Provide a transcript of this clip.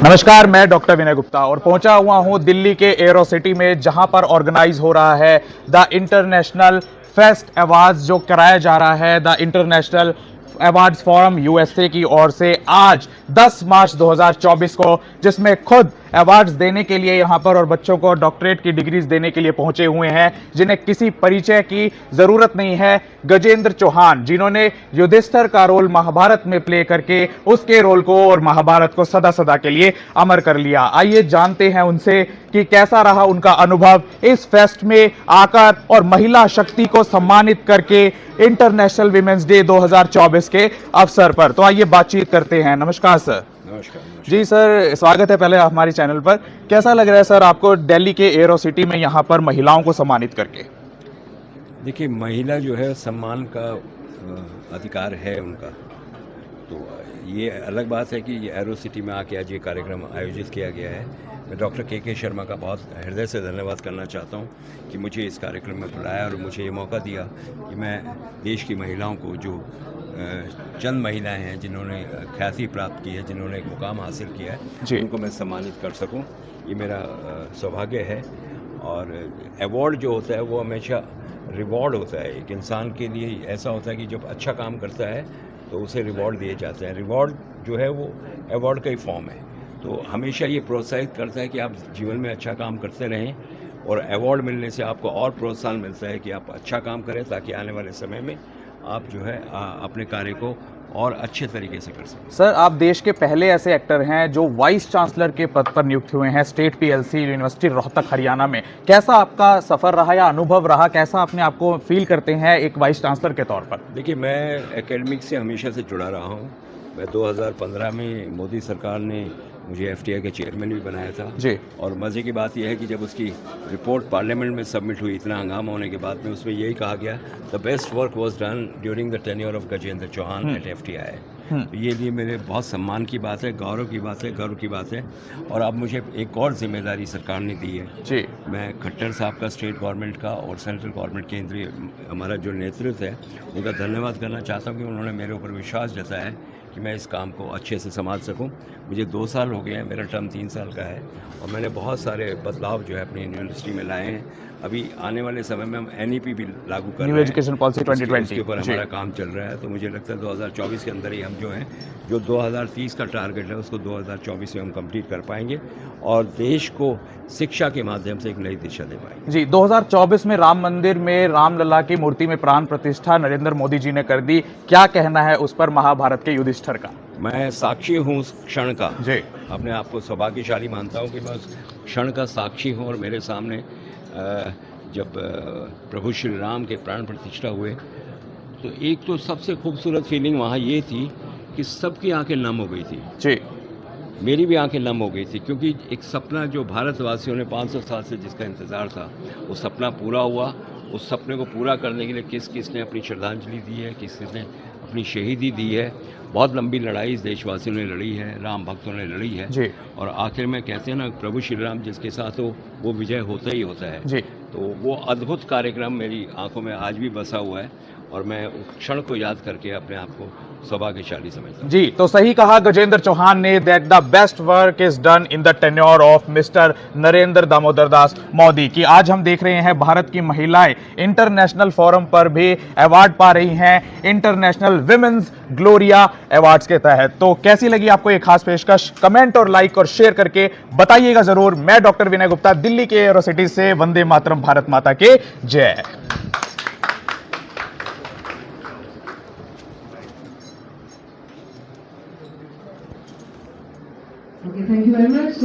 नमस्कार, मैं डॉक्टर विनय गुप्ता और पहुंचा हुआ हूं दिल्ली के एरो सिटी में, जहां पर ऑर्गेनाइज हो रहा है द इंटरनेशनल फेस्ट अवार्ड्स, जो कराया जा रहा है the international awards forum USA की ओर से आज 10 मार्च 2024 को, जिसमें खुद अवार्ड्स देने के लिए यहां पर और बच्चों को डॉक्टरेट की डिग्रीज देने के लिए पहुंचे हुए हैं, जिन्हें किसी परिचय की जरूरत नहीं है। गजेंद्र चौहान, जिन्होंने युधिष्ठिर का रोल महाभारत में प्ले करके उसके रोल को और महाभारत को सदा सदा के लिए अमर कर लिया। आइए जानते हैं उनसे कि कैसा रहा उनका अनुभव इस फेस्ट में आकर और महिला शक्ति को सम्मानित करके इंटरनेशनल विमेंस डे 2024 के अवसर पर। तो आइए बातचीत करते हैं। नमस्कार सर। नमस्कार। जी सर, स्वागत है पहले हमारे चैनल पर। कैसा लग रहा है सर आपको दिल्ली के एरो सिटी में यहाँ पर महिलाओं को सम्मानित करके? देखिए, महिला जो है सम्मान का अधिकार है उनका, तो ये अलग बात है कि ये एरो सिटी में आके आज ये कार्यक्रम आयोजित किया गया है। मैं डॉक्टर के शर्मा का बहुत हृदय से धन्यवाद करना चाहता हूँ कि मुझे इस कार्यक्रम में बुलाया और मुझे ये मौका दिया कि मैं देश की महिलाओं को, जो चंद महिलाएं हैं जिन्होंने ख्याति प्राप्त की है, जिन्होंने एक मुकाम हासिल किया है, उनको मैं सम्मानित कर सकूं। ये मेरा सौभाग्य है। और अवार्ड जो होता है वो हमेशा रिवॉर्ड होता है। एक इंसान के लिए ऐसा होता है कि जब अच्छा काम करता है तो उसे रिवॉर्ड दिए जाते हैं। रिवॉर्ड जो है वो अवार्ड का ही फॉर्म है। तो हमेशा ये प्रोत्साहित करता है कि आप जीवन में अच्छा काम करते रहें, और अवार्ड मिलने से आपको और प्रोत्साहन मिलता है कि आप अच्छा काम करें, ताकि आने वाले समय में आप जो है अपने कार्य को और अच्छे तरीके से कर सकें। सर, आप देश के पहले ऐसे एक्टर हैं जो वाइस चांसलर के पद पर नियुक्त हुए हैं state PLC university Rohtak Haryana में। कैसा आपका सफर रहा या अनुभव रहा? कैसा अपने आप को फील करते हैं एक वाइस चांसलर के तौर पर? देखिए, मैं एकेडमिक से हमेशा से जुड़ा रहा हूँ। मैं 2015 में मोदी सरकार ने मुझे एफटीआई के चेयरमैन भी बनाया था जी। और मज़े की बात यह है कि जब उसकी रिपोर्ट पार्लियामेंट में सबमिट हुई, इतना हंगामा होने के बाद में, उसमें यही कहा गया the best work was done during the tenure of Gajendra Chauhan at FTI. तो ये लिए मेरे बहुत सम्मान की बात है, गौरव की बात है, गर्व की बात है। और अब मुझे एक और जिम्मेदारी सरकार ने दी है जी। मैं खट्टर साहब का, स्टेट गवर्नमेंट का और सेंट्रल गवर्नमेंट केंद्रीय हमारा जो नेतृत्व है उनका धन्यवाद करना चाहता हूँ कि उन्होंने मेरे ऊपर विश्वास जताया है कि मैं इस काम को अच्छे से संभाल सकूं। मुझे 2 साल हो गए हैं, मेरा टर्म 3 साल का है, और मैंने बहुत सारे बदलाव जो है अपनी यूनिवर्सिटी में लाए हैं। अभी आने वाले समय में हम एनईपी भी लागू कर रहे हैं, न्यू एजुकेशन पॉलिसी 2020 के ऊपर हमारा काम चल रहा है। तो मुझे लगता है 2024 के अंदर ही हम जो 2030 का टारगेट है उसको 2024 में हम कंप्लीट कर पाएंगे और देश को शिक्षा के माध्यम से एक नई दिशा दे पाएंगे। जी, 2024 में राम मंदिर में रामलला की मूर्ति में प्राण प्रतिष्ठा नरेंद्र मोदी जी ने कर दी। क्या कहना है उस पर महाभारत के युधिष्ठिर का? मैं साक्षी हूँ उस क्षण का। जी। अपने आप को सौभाग्यशाली मानता हूँ कि मैं उस क्षण का साक्षी हूँ। और मेरे सामने जब प्रभु श्री राम के प्राण प्रतिष्ठा हुए, तो एक तो सबसे खूबसूरत फीलिंग वहाँ ये थी कि सबकी आंखें नम हो गई थी। जी। मेरी भी आंखें नम हो गई थी, क्योंकि एक सपना जो भारतवासियों ने 500 साल से जिसका इंतज़ार था, वो सपना पूरा हुआ। उस सपने को पूरा करने के लिए किस किस ने अपनी श्रद्धांजलि दी है, किस किस ने अपनी शहीदी दी है। बहुत लंबी लड़ाई इस देशवासियों ने लड़ी है, राम भक्तों ने लड़ी है जी। और आखिर में कहते हैं ना, प्रभु श्री राम जिसके साथ हो वो विजय होता ही होता है। जी। तो वो अद्भुत कार्यक्रम मेरी आंखों में आज भी बसा हुआ है और मैं उस क्षण को याद करके अपने आप को सौभाग्यशाली समझता हूं। जी, तो सही कहा गजेंद्र चौहान ने that the best work is done in the tenure of mister Narendra Damodar Das Modi. कि आज हम देख रहे हैं भारत की महिलाएं इंटरनेशनल फोरम पर भी अवार्ड पा रही हैं, इंटरनेशनल विमेंस ग्लोरिया अवार्ड्स के तहत। तो कैसी लगी आपको ये खास पेशकश? कमेंट और लाइक और शेयर करके बताइएगा जरूर। मैं डॉक्टर विनय गुप्ता, दिल्ली के एरो सिटी से। वंदे मातरम, भारत माता के जय। Okay, thank you very much.